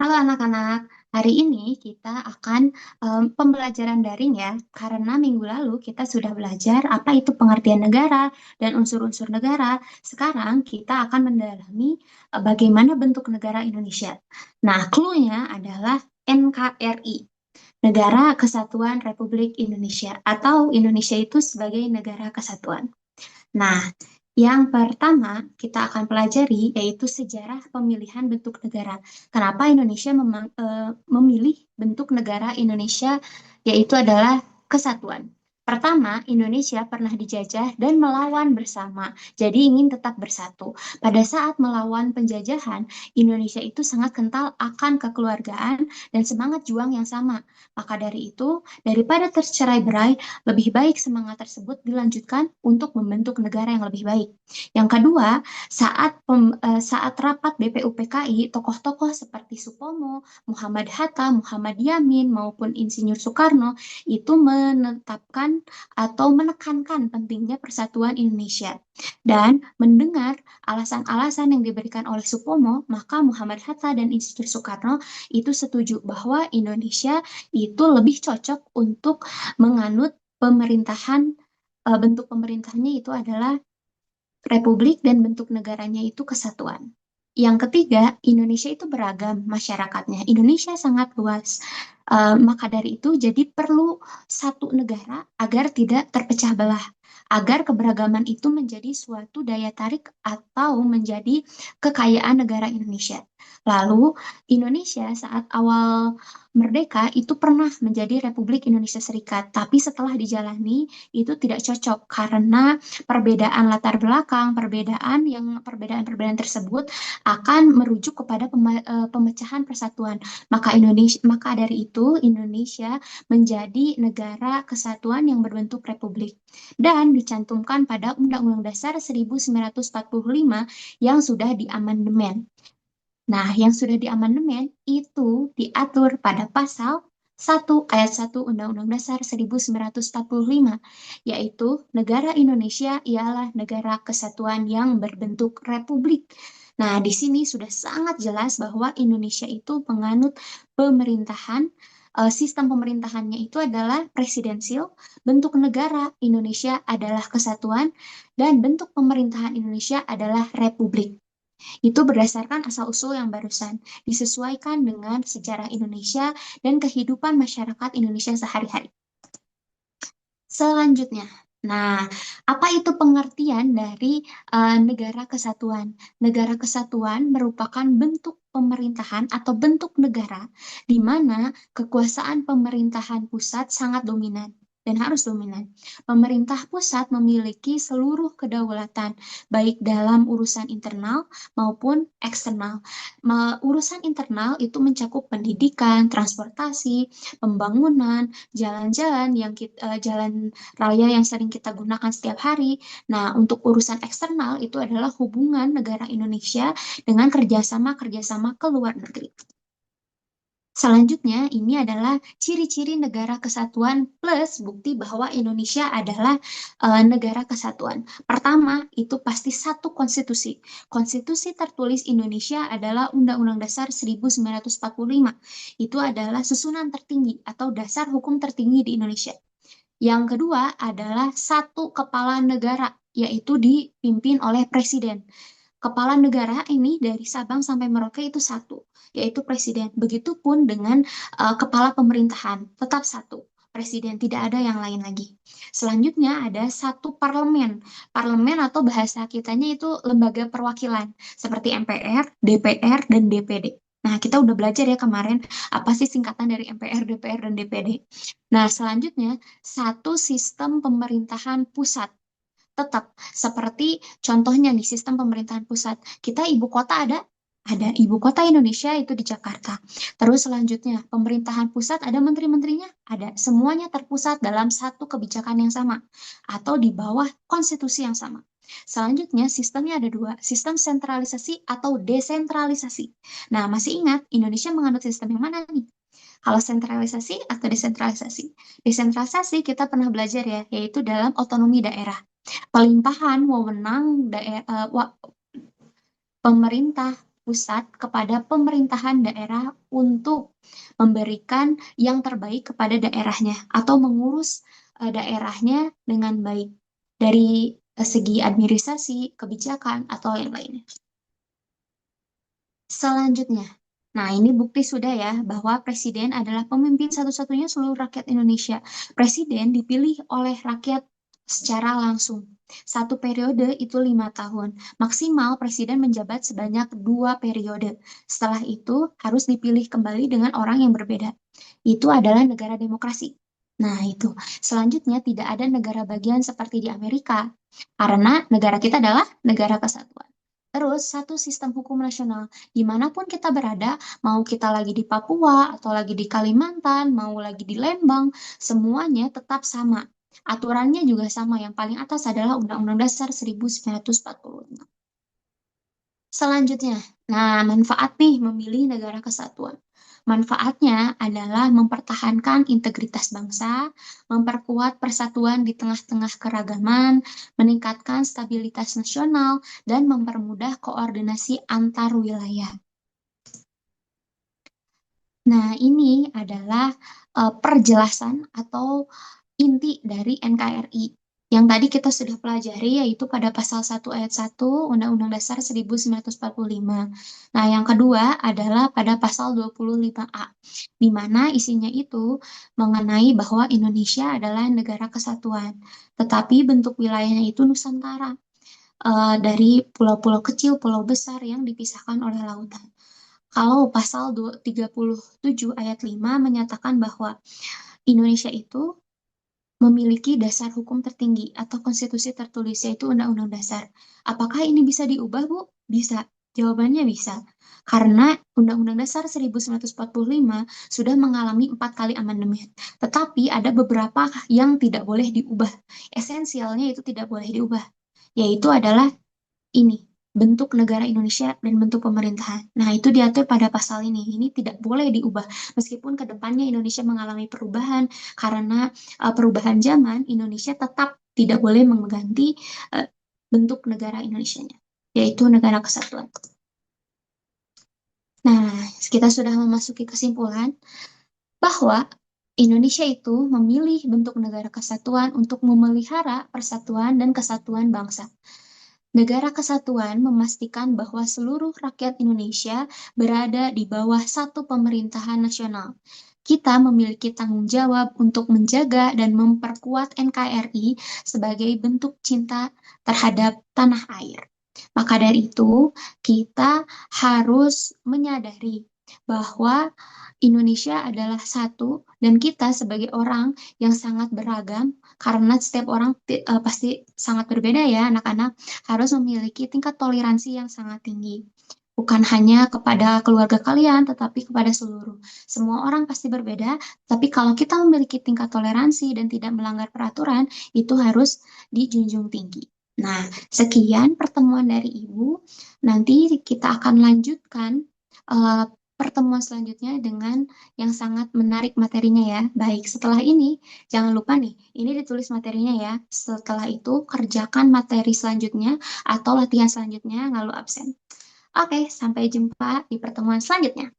Halo anak-anak, hari ini kita akan pembelajaran daring ya, karena minggu lalu kita sudah belajar apa itu pengertian negara dan unsur-unsur negara. Sekarang kita akan mendalami bagaimana bentuk negara Indonesia. Nah, clue-nya adalah NKRI, Negara Kesatuan Republik Indonesia, atau Indonesia itu sebagai negara kesatuan. Nah, yang pertama kita akan pelajari yaitu sejarah pemilihan bentuk negara. Kenapa Indonesia memilih bentuk negara Indonesia yaitu adalah kesatuan. Pertama, Indonesia pernah dijajah dan melawan bersama, jadi ingin tetap bersatu. Pada saat melawan penjajahan, Indonesia itu sangat kental akan kekeluargaan dan semangat juang yang sama. Maka dari itu, daripada tercerai-berai, lebih baik semangat tersebut dilanjutkan untuk membentuk negara yang lebih baik. Yang kedua, saat rapat BPUPKI, tokoh-tokoh seperti Supomo, Muhammad Hatta, Muhammad Yamin, maupun Insinyur Soekarno itu menetapkan atau menekankan pentingnya persatuan Indonesia. Dan mendengar alasan-alasan yang diberikan oleh Supomo, maka Muhammad Hatta dan Insinyur Soekarno itu setuju bahwa Indonesia itu lebih cocok untuk menganut pemerintahan, bentuk pemerintahannya itu adalah republik dan bentuk negaranya itu kesatuan. Yang ketiga, Indonesia itu beragam masyarakatnya. Indonesia sangat luas. Maka dari itu, jadi perlu satu negara agar tidak terpecah belah, agar keberagaman itu menjadi suatu daya tarik atau menjadi kekayaan negara Indonesia. Lalu, Indonesia saat awal merdeka itu pernah menjadi Republik Indonesia Serikat, tapi setelah dijalani itu tidak cocok karena perbedaan latar belakang, perbedaan-perbedaan tersebut akan merujuk kepada pemecahan persatuan. Maka dari itu Indonesia menjadi negara kesatuan yang berbentuk republik dan dicantumkan pada Undang-Undang Dasar 1945 yang sudah diamandemen. Nah, yang sudah diamandemen itu diatur pada pasal 1 ayat 1 Undang-Undang Dasar 1945, yaitu negara Indonesia ialah negara kesatuan yang berbentuk republik. Nah, di sini sudah sangat jelas bahwa Indonesia itu menganut pemerintahan, sistem pemerintahannya itu adalah presidensil, bentuk negara Indonesia adalah kesatuan, dan bentuk pemerintahan Indonesia adalah republik. Itu berdasarkan asal-usul yang barusan, disesuaikan dengan sejarah Indonesia dan kehidupan masyarakat Indonesia sehari-hari. Selanjutnya, nah, apa itu pengertian dari negara kesatuan? Negara kesatuan merupakan bentuk pemerintahan atau bentuk negara di mana kekuasaan pemerintahan pusat sangat dominan dan harus dominan. Pemerintah pusat memiliki seluruh kedaulatan, baik dalam urusan internal maupun eksternal. Urusan internal itu mencakup pendidikan, transportasi, pembangunan, jalan-jalan jalan raya yang sering kita gunakan setiap hari. Nah, untuk urusan eksternal itu adalah hubungan negara Indonesia dengan kerjasama-kerjasama ke luar negeri. Selanjutnya, ini adalah ciri-ciri negara kesatuan plus bukti bahwa Indonesia adalah negara kesatuan. Pertama, itu pasti satu konstitusi. Konstitusi tertulis Indonesia adalah Undang-Undang Dasar 1945. Itu adalah susunan tertinggi atau dasar hukum tertinggi di Indonesia. Yang kedua adalah satu kepala negara, yaitu dipimpin oleh presiden. Kepala negara ini dari Sabang sampai Merauke itu satu, yaitu presiden. Begitupun dengan kepala pemerintahan, tetap satu. Presiden, tidak ada yang lain lagi. Selanjutnya ada satu parlemen. Parlemen atau bahasa kitanya itu lembaga perwakilan, seperti MPR, DPR, dan DPD. Nah, kita udah belajar ya kemarin apa sih singkatan dari MPR, DPR, dan DPD. Nah, selanjutnya satu sistem pemerintahan pusat. Tetap seperti contohnya nih sistem pemerintahan pusat. Kita ibu kota ada ibu kota Indonesia itu di Jakarta. Terus selanjutnya pemerintahan pusat ada menteri-menterinya, ada. Semuanya terpusat dalam satu kebijakan yang sama atau di bawah konstitusi yang sama. Selanjutnya sistemnya ada dua, sistem sentralisasi atau desentralisasi. Nah, masih ingat Indonesia menganut sistem yang mana nih? Kalau sentralisasi atau desentralisasi? Desentralisasi kita pernah belajar ya, yaitu dalam otonomi daerah. Pelimpahan wewenang pemerintah pusat kepada pemerintahan daerah untuk memberikan yang terbaik kepada daerahnya atau mengurus daerahnya dengan baik dari segi administrasi, kebijakan, atau yang lainnya. Selanjutnya, nah ini bukti sudah ya bahwa presiden adalah pemimpin satu-satunya seluruh rakyat Indonesia. Presiden dipilih oleh rakyat secara langsung. Satu periode itu 5 tahun. Maksimal presiden menjabat sebanyak 2 periode. Setelah itu harus dipilih kembali dengan orang yang berbeda. Itu adalah negara demokrasi. Nah, itu. Selanjutnya, tidak ada negara bagian seperti di Amerika, karena negara kita adalah negara kesatuan. Terus, satu sistem hukum nasional. Dimanapun kita berada, mau kita lagi di Papua, atau lagi di Kalimantan, mau lagi di Lembang, semuanya tetap sama. Aturannya juga sama. Yang paling atas adalah Undang-Undang Dasar 1945. Selanjutnya, nah manfaat nih memilih negara kesatuan. Manfaatnya adalah mempertahankan integritas bangsa, memperkuat persatuan di tengah-tengah keragaman, meningkatkan stabilitas nasional, dan mempermudah koordinasi antar wilayah. Nah, ini adalah perjelasan atau inti dari NKRI. Yang tadi kita sudah pelajari yaitu pada pasal 1 ayat 1 Undang-Undang Dasar 1945. Nah, yang kedua adalah pada pasal 25A, di mana isinya itu mengenai bahwa Indonesia adalah negara kesatuan, tetapi bentuk wilayahnya itu Nusantara, dari pulau-pulau kecil, pulau besar yang dipisahkan oleh lautan. Kalau pasal 37 ayat 5 menyatakan bahwa Indonesia itu memiliki dasar hukum tertinggi atau konstitusi tertulis, yaitu Undang-Undang Dasar. Apakah ini bisa diubah, Bu? Bisa. Jawabannya bisa. Karena Undang-Undang Dasar 1945 sudah mengalami 4 kali amandemen. Tetapi ada beberapa yang tidak boleh diubah. Esensialnya itu tidak boleh diubah. Yaitu adalah ini, bentuk negara Indonesia dan bentuk pemerintahan. Nah, itu diatur pada pasal ini. Ini tidak boleh diubah. Meskipun ke depannya Indonesia mengalami perubahan, karena perubahan zaman, Indonesia tetap tidak boleh mengganti bentuk negara Indonesianya, yaitu negara kesatuan. Nah, kita sudah memasuki kesimpulan bahwa Indonesia itu memilih bentuk negara kesatuan untuk memelihara persatuan dan kesatuan bangsa. Negara kesatuan memastikan bahwa seluruh rakyat Indonesia berada di bawah satu pemerintahan nasional. Kita memiliki tanggung jawab untuk menjaga dan memperkuat NKRI sebagai bentuk cinta terhadap tanah air. Maka dari itu, kita harus menyadari bahwa Indonesia adalah satu dan kita sebagai orang yang sangat beragam, karena setiap orang pasti sangat berbeda ya anak-anak, harus memiliki tingkat toleransi yang sangat tinggi. Bukan hanya kepada keluarga kalian, tetapi kepada seluruh. Semua orang pasti berbeda, tapi kalau kita memiliki tingkat toleransi dan tidak melanggar peraturan, itu harus dijunjung tinggi. Nah, sekian pertemuan dari Ibu. Nanti kita akan lanjutkan uh, pertemuan selanjutnya dengan yang sangat menarik materinya ya. Baik, setelah ini jangan lupa nih, ini ditulis materinya ya. Setelah itu kerjakan materi selanjutnya atau latihan selanjutnya, nggak lu absen. Oke, sampai jumpa di pertemuan selanjutnya.